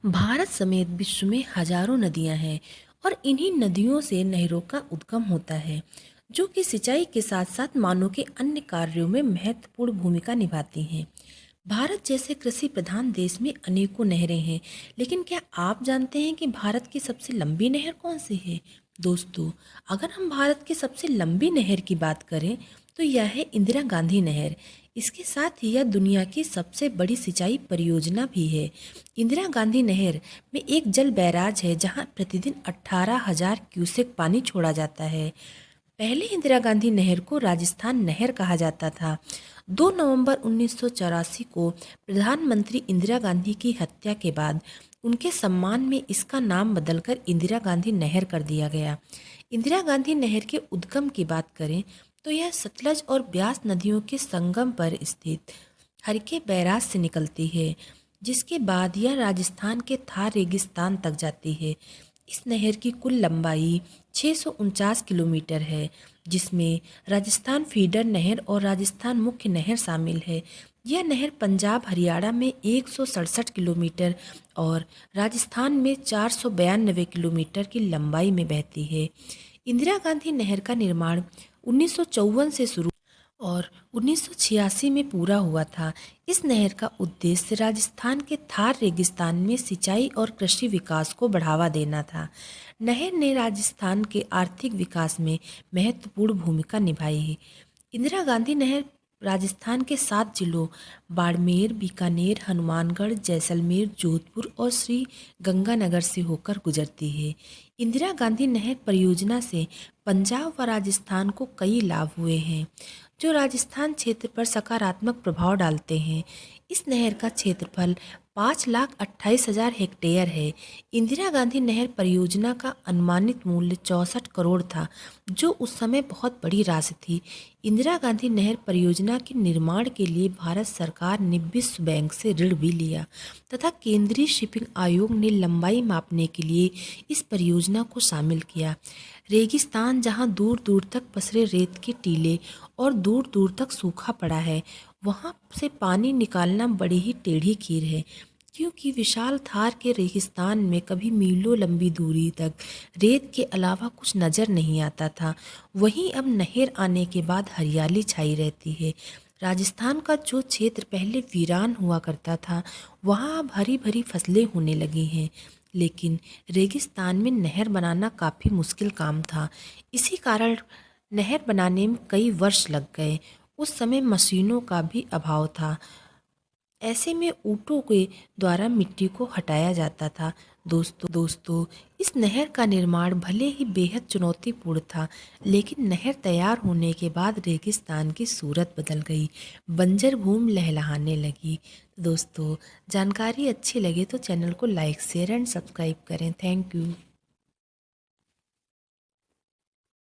भारत समेत विश्व में हजारों नदियां हैं और इन्हीं नदियों से नहरों का उद्गम होता है, जो कि सिंचाई के साथ साथ मानव के अन्य कार्यों में महत्वपूर्ण भूमिका निभाती हैं। भारत जैसे कृषि प्रधान देश में अनेकों नहरें हैं, लेकिन क्या आप जानते हैं कि भारत की सबसे लंबी नहर कौन सी है? दोस्तों, अगर हम भारत की सबसे लंबी नहर की बात करें, तो यह है इंदिरा गांधी नहर। इसके साथ ही यह दुनिया की सबसे बड़ी सिंचाई परियोजना भी है। इंदिरा गांधी नहर में एक जल बैराज है जहां प्रतिदिन 18,000 क्यूसेक पानी छोड़ा जाता है। पहले इंदिरा गांधी नहर को राजस्थान नहर कहा जाता था। 2 नवंबर 1984 को प्रधानमंत्री इंदिरा गांधी की हत्या के बाद उनके सम्मान में इसका नाम बदलकर इंदिरा गांधी नहर कर दिया गया। इंदिरा गांधी नहर के उद्गम की बात करें तो यह सतलज और ब्यास नदियों के संगम पर स्थित हरके बैराज से निकलती है, जिसके बाद यह राजस्थान के थार रेगिस्तान तक जाती है। इस नहर की कुल लंबाई 649 किलोमीटर है, जिसमें राजस्थान फीडर नहर और राजस्थान मुख्य नहर शामिल है। यह नहर पंजाब हरियाणा में 167 किलोमीटर और राजस्थान में 492 किलोमीटर की लंबाई में बहती है। इंदिरा गांधी नहर का निर्माण 1954 से शुरू और 1986 में पूरा हुआ था। इस नहर का उद्देश्य राजस्थान के थार रेगिस्तान में सिंचाई और कृषि विकास को बढ़ावा देना था। नहर ने राजस्थान के आर्थिक विकास में महत्वपूर्ण भूमिका निभाई है। इंदिरा गांधी नहर राजस्थान के 7 जिलों बाड़मेर, बीकानेर, हनुमानगढ़, जैसलमेर, जोधपुर और श्री गंगानगर से होकर गुजरती है। इंदिरा गांधी नहर परियोजना से पंजाब व राजस्थान को कई लाभ हुए हैं, जो राजस्थान क्षेत्र पर सकारात्मक प्रभाव डालते हैं। इस नहर का क्षेत्रफल 5,28,000 हेक्टेयर है। इंदिरा गांधी नहर परियोजना का अनुमानित मूल्य 64 करोड़ था, जो उस समय बहुत बड़ी राशि थी। इंदिरा गांधी नहर परियोजना के निर्माण के लिए भारत सरकार ने विश्व बैंक से ऋण भी लिया तथा केंद्रीय शिपिंग आयोग ने लंबाई मापने के लिए इस परियोजना को शामिल किया। रेगिस्तान जहां दूर दूर तक पसरे रेत के टीले और दूर दूर तक सूखा पड़ा है, वहां से पानी निकालना बड़ी ही टेढ़ी खीर है, क्योंकि विशाल थार के रेगिस्तान में कभी मीलों लंबी दूरी तक रेत के अलावा कुछ नजर नहीं आता था। वहीं अब नहर आने के बाद हरियाली छाई रहती है। राजस्थान का जो क्षेत्र पहले वीरान हुआ करता था, वहाँ अब हरी भरी फसलें होने लगी हैं। लेकिन रेगिस्तान में नहर बनाना काफ़ी मुश्किल काम था। इसी कारण नहर बनाने में कई वर्ष लग गए। उस समय मशीनों का भी अभाव था। ऐसे में ऊँटों के द्वारा मिट्टी को हटाया जाता था। दोस्तों, इस नहर का निर्माण भले ही बेहद चुनौतीपूर्ण था, लेकिन नहर तैयार होने के बाद रेगिस्तान की सूरत बदल गई। बंजर भूमि लहलहाने लगी। दोस्तों, जानकारी अच्छी लगे तो चैनल को लाइक, शेयर एंड सब्सक्राइब करें। Thank you.